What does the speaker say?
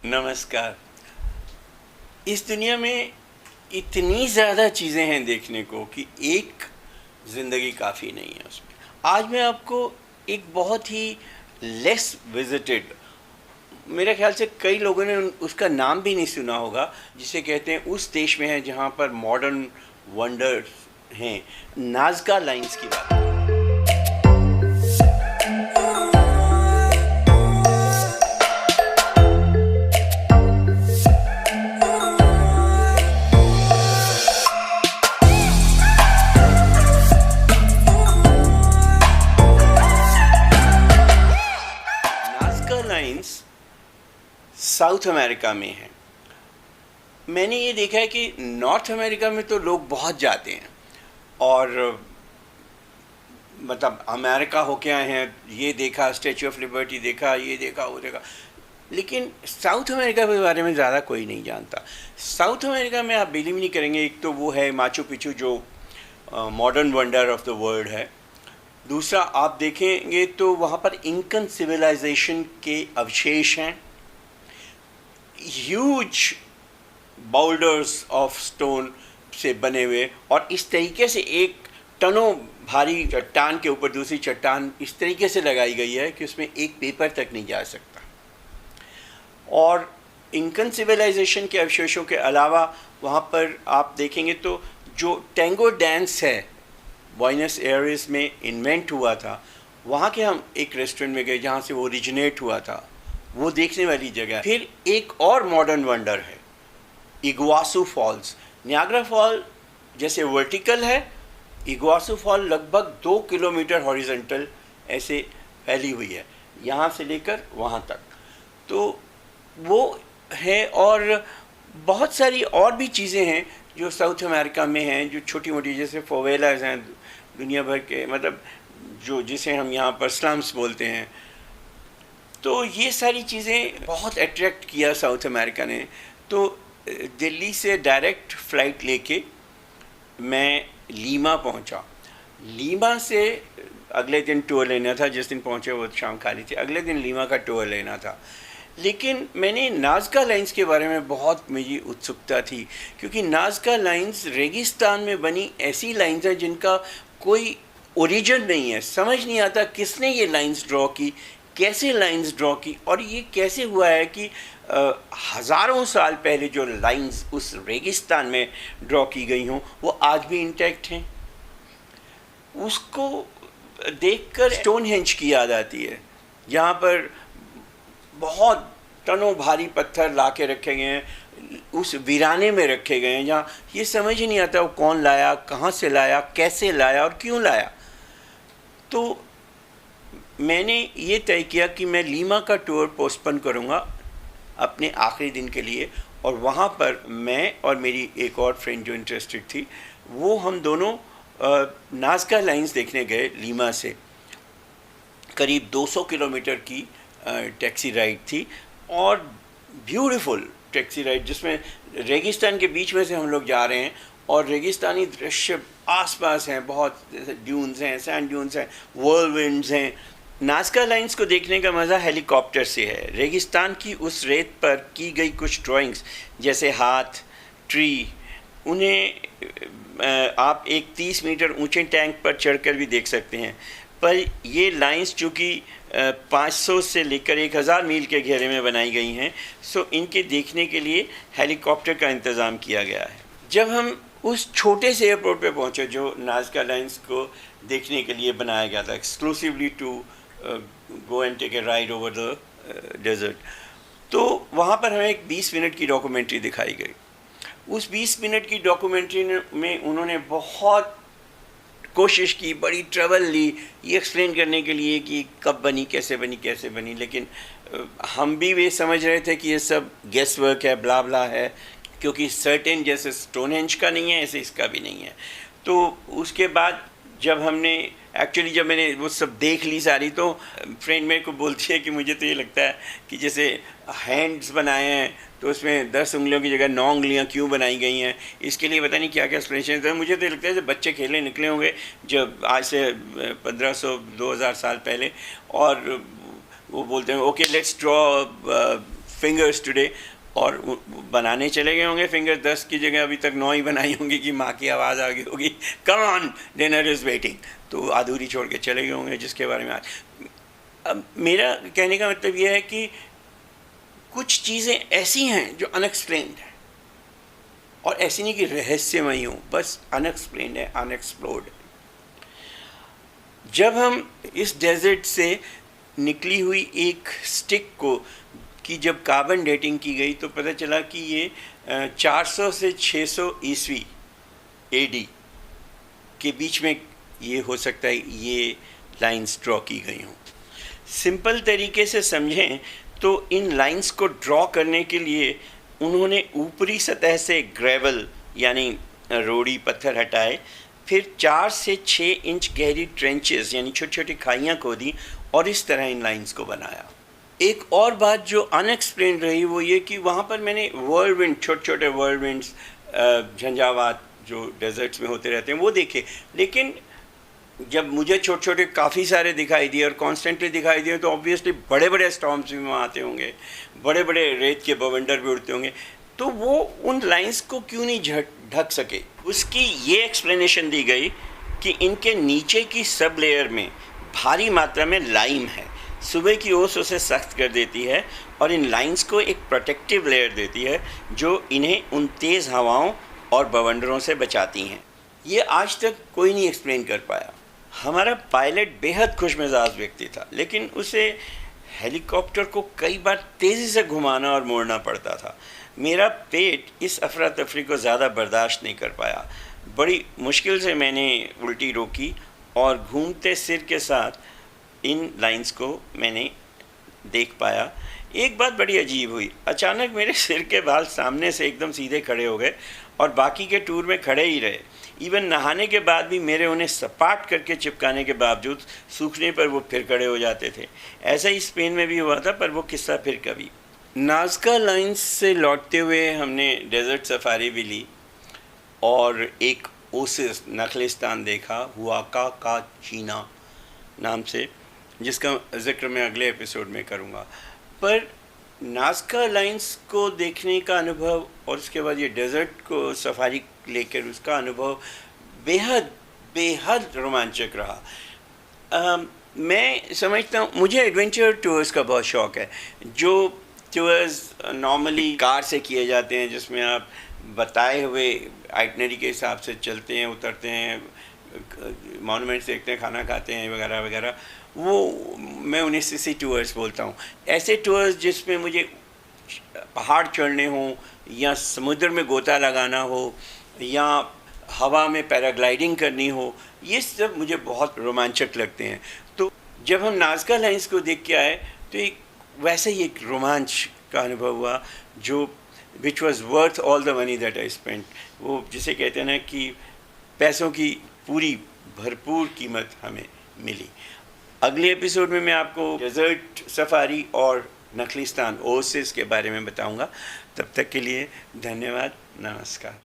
नमस्कार। इस दुनिया में इतनी ज़्यादा चीज़ें हैं देखने को कि एक ज़िंदगी काफ़ी नहीं है उसमें। आज मैं आपको एक बहुत ही लेस विजिटेड, मेरे ख्याल से कई लोगों ने उसका नाम भी नहीं सुना होगा, जिसे कहते हैं उस देश में है जहाँ पर मॉडर्न वंडर्स हैं, नाज़का लाइन्स की बात। नाज़का लाइन्स साउथ अमेरिका में है। मैंने ये देखा है कि नॉर्थ अमेरिका में तो लोग बहुत जाते हैं और मतलब अमेरिका होके आए हैं, ये देखा, स्टैचू ऑफ लिबर्टी देखा, ये देखा, वो देखा, लेकिन साउथ अमेरिका के बारे में ज़्यादा कोई नहीं जानता। साउथ अमेरिका में आप बिलीव नहीं करेंगे, एक तो वो है माचू पिचू जो modern wonder of the world है। दूसरा आप देखेंगे तो वहाँ पर इंकन सिविलाइजेशन के अवशेष हैं, ह्यूज बाउल्डर्स ऑफ स्टोन से बने हुए, और इस तरीके से एक टनों भारी चट्टान के ऊपर दूसरी चट्टान इस तरीके से लगाई गई है कि उसमें एक पेपर तक नहीं जा सकता। और इंकन सिविलाइजेशन के अवशेषों के अलावा वहाँ पर आप देखेंगे तो जो टेंगो डांस है बुएनस एयर्स में इन्वेंट हुआ था, वहाँ के हम एक रेस्टोरेंट में गए जहाँ से वो ओरिजिनेट हुआ था, वो देखने वाली जगह है। फिर एक और मॉडर्न वंडर है इगुआसू फॉल्स। नियाग्रा फॉल जैसे वर्टिकल है, इगुआसू फॉल लगभग 2 किलोमीटर हॉरिजॉन्टल ऐसे फैली हुई है, यहाँ से लेकर वहाँ तक। तो वो है, और बहुत सारी और भी चीज़ें हैं जो साउथ अमेरिका में हैं, जो छोटी मोटी, जैसे फोवेलाज हैं दुनिया भर के, मतलब जो जिसे हम यहाँ पर स्लम्स बोलते हैं। तो ये सारी चीज़ें बहुत अट्रैक्ट किया साउथ अमेरिका ने। तो दिल्ली से डायरेक्ट फ़्लाइट लेके मैं लीमा पहुंचा। लीमा से अगले दिन टूर लेना था, जिस दिन पहुंचे वो शाम खाली थी, अगले दिन लीमा का टूर लेना था। लेकिन मैंने नाज़का लाइन्स के बारे में बहुत मेरी उत्सुकता थी, क्योंकि नाज़का लाइन्स रेगिस्तान में बनी ऐसी लाइन्स हैं जिनका कोई ओरिजिन नहीं है। समझ नहीं आता किसने ये लाइन्स ड्रॉ की, कैसे लाइन्स ड्रॉ की, और ये कैसे हुआ है कि हज़ारों साल पहले जो लाइन्स उस रेगिस्तान में ड्रॉ की गई हों वो आज भी इंटैक्ट हैं। उसको देखकर स्टोनहेंज की याद आती है, जहाँ पर बहुत टनों भारी पत्थर ला के रखे गए हैं, उस वीराने में रखे गए हैं, जहाँ ये समझ ही नहीं आता वो कौन लाया, कहाँ से लाया, कैसे लाया और क्यों लाया। तो मैंने ये तय किया कि मैं लीमा का टूर पोस्टपोन करूँगा अपने आखिरी दिन के लिए, और वहाँ पर मैं और मेरी एक और फ्रेंड जो इंटरेस्टेड थी, वो हम दोनों नाज़का लाइन्स देखने गए। लीमा से करीब 200 किलोमीटर की टैक्सी राइड थी, और ब्यूटीफुल टैक्सी राइड जिसमें रेगिस्तान के बीच में से हम लोग जा रहे हैं और रेगिस्तानी दृश्य आसपास हैं, बहुत ड्यून्स हैं, सैंड ड्यून्स हैं, व्हर्लविंड्स हैं। नाज़का लाइन्स को देखने का मज़ा हेलीकॉप्टर से है। रेगिस्तान की उस रेत पर की गई कुछ ड्राइंग्स, जैसे हाथ, ट्री, उन्हें आप एक 30 मीटर ऊंचे टैंक पर चढ़कर भी देख सकते हैं। पर ये लाइन्स चूँकि 500 से लेकर 1000 मील के घेरे में बनाई गई हैं, सो इनके देखने के लिए हेलीकॉप्टर का इंतज़ाम किया गया है। जब हम उस छोटे से एयरपोर्ट पे पहुँचे जो नाज़का लाइन्स को देखने के लिए बनाया गया था, exclusively to go and take a ride over the desert, तो वहाँ पर हमें एक 20 मिनट की डॉक्यूमेंट्री दिखाई गई। उस 20 मिनट की डॉक्यूमेंट्री में उन्होंने बहुत कोशिश की, बड़ी ट्रैवल ली ये एक्सप्लेन करने के लिए कि कब बनी, कैसे बनी, कैसे बनी। लेकिन हम भी वे समझ रहे थे कि ये सब गेस वर्क है, ब्ला ब्ला है, क्योंकि सर्टेन जैसे स्टोनहेंज का नहीं है ऐसे इसका भी नहीं है। तो उसके बाद जब मैंने वो सब देख ली सारी, तो फ्रेंड मेरे को बोलती है कि मुझे तो ये लगता है कि जैसे हैंड्स बनाए हैं तो उसमें 10 उंगलियों की जगह 9 उंगलियां क्यों बनाई गई हैं, इसके लिए पता नहीं क्या क्या एक्सप्लेनेशन है। मुझे तो लगता है जब बच्चे खेलने निकले होंगे जब आज से 1500-2000 साल पहले, और वो बोलते हैं okay let's draw fingers today, और बनाने चले गए होंगे फिंगर 10 की जगह अभी तक 9 ही बनाई होंगी कि माँ की आवाज़ आ गई होगी, come on dinner is waiting, तो अधूरी छोड़ के चले गए होंगे, जिसके बारे में आज। अब मेरा कहने का मतलब यह है कि कुछ चीज़ें ऐसी हैं जो अनएक्सप्लेन्ड हैं, और ऐसी नहीं कि रहस्यमयी हूँ, बस अनएक्सप्लेन्ड है, अनएक्सप्लोर्ड है। जब हम इस डेजर्ट से निकली हुई एक स्टिक को की जब कार्बन डेटिंग की गई तो पता चला कि ये 400 से 600 ईस्वी एडी के बीच में ये हो सकता है ये लाइंस ड्रॉ की गई हों। सिंपल तरीके से समझें तो इन लाइंस को ड्रॉ करने के लिए उन्होंने ऊपरी सतह से ग्रेवल यानी रोड़ी पत्थर हटाए, फिर 4 से 6 इंच गहरी ट्रेंचेस यानी छोटी छोटी खाइयाँ खोदी और इस तरह इन लाइंस को बनाया। एक और बात जो अनएक्सप्लेन रही वो ये कि वहाँ पर मैंने वर्लविंड, छोटे छोटे वर्लविंड्स, झंझावात जो डेजर्ट्स में होते रहते हैं वो देखे, लेकिन जब मुझे छोटे छोटे काफ़ी सारे दिखाई दिए और कॉन्स्टेंटली दिखाई दिए तो ऑब्वियसली बड़े बड़े स्टॉर्म्स भी वहाँ आते होंगे, बड़े बड़े रेत के बवंडर भी उड़ते होंगे, तो वो उन लाइंस को क्यों नहीं ढक सके। उसकी ये एक्सप्लेनेशन दी गई कि इनके नीचे की सब लेयर में भारी मात्रा में लाइम है, सुबह की ओस उसे सख्त कर देती है और इन लाइंस को एक प्रोटेक्टिव लेयर देती है जो इन्हें उन तेज़ हवाओं और बवंडरों से बचाती हैं। ये आज तक कोई नहीं एक्सप्लेन कर पाया। हमारा पायलट बेहद खुशमिजाज व्यक्ति था, लेकिन उसे हेलीकॉप्टर को कई बार तेज़ी से घुमाना और मोड़ना पड़ता था। मेरा पेट इस अफरा तफरी को ज़्यादा बर्दाश्त नहीं कर पाया। बड़ी मुश्किल से मैंने उल्टी रोकी और घूमते सिर के साथ इन लाइंस को मैंने देख पाया। एक बात बड़ी अजीब हुई, अचानक मेरे सिर के बाल सामने से एकदम सीधे खड़े हो गए और बाकी के टूर में खड़े ही रहे। इवन नहाने के बाद भी मेरे उन्हें सपाट करके चिपकाने के बावजूद सूखने पर वो फिर खड़े हो जाते थे। ऐसा ही स्पेन में भी हुआ था, पर वो किस्सा फिर कभी। नाज़का लाइंस से लौटते हुए हमने डेजर्ट सफारी भी ली और एक ओसिस नखलिस्तान देखा, हुआका का चीना नाम से, जिसका जिक्र मैं अगले एपिसोड में करूँगा। पर नाज़का लाइंस को देखने का अनुभव और उसके बाद ये डेजर्ट को सफारी लेकर उसका अनुभव बेहद बेहद रोमांचक रहा। मैं समझता हूँ, मुझे एडवेंचर टूर्स का बहुत शौक़ है। जो टूर्स नॉर्मली कार से किए जाते हैं जिसमें आप बताए हुए आइटनरी के हिसाब से चलते हैं, उतरते हैं, मॉन्यूमेंट्स देखते हैं, खाना खाते हैं वगैरह वगैरह, वो मैं उन्हें सीसी टूर्स बोलता हूँ। ऐसे टूर्स जिसमें मुझे पहाड़ चढ़ने हों या समुद्र में गोता लगाना हो या हवा में पैराग्लाइडिंग करनी हो, ये सब मुझे बहुत रोमांचक लगते हैं। तो जब हम नाज़का लाइंस को देख के आए तो एक वैसे ही एक रोमांच का अनुभव हुआ जो which was worth all the money that I spent. वो जिसे कहते हैं ना कि पैसों की पूरी भरपूर कीमत हमें मिली। अगले एपिसोड में मैं आपको डेजर्ट सफारी और नखलिस्तान ओसिस के बारे में बताऊंगा। तब तक के लिए धन्यवाद, नमस्कार।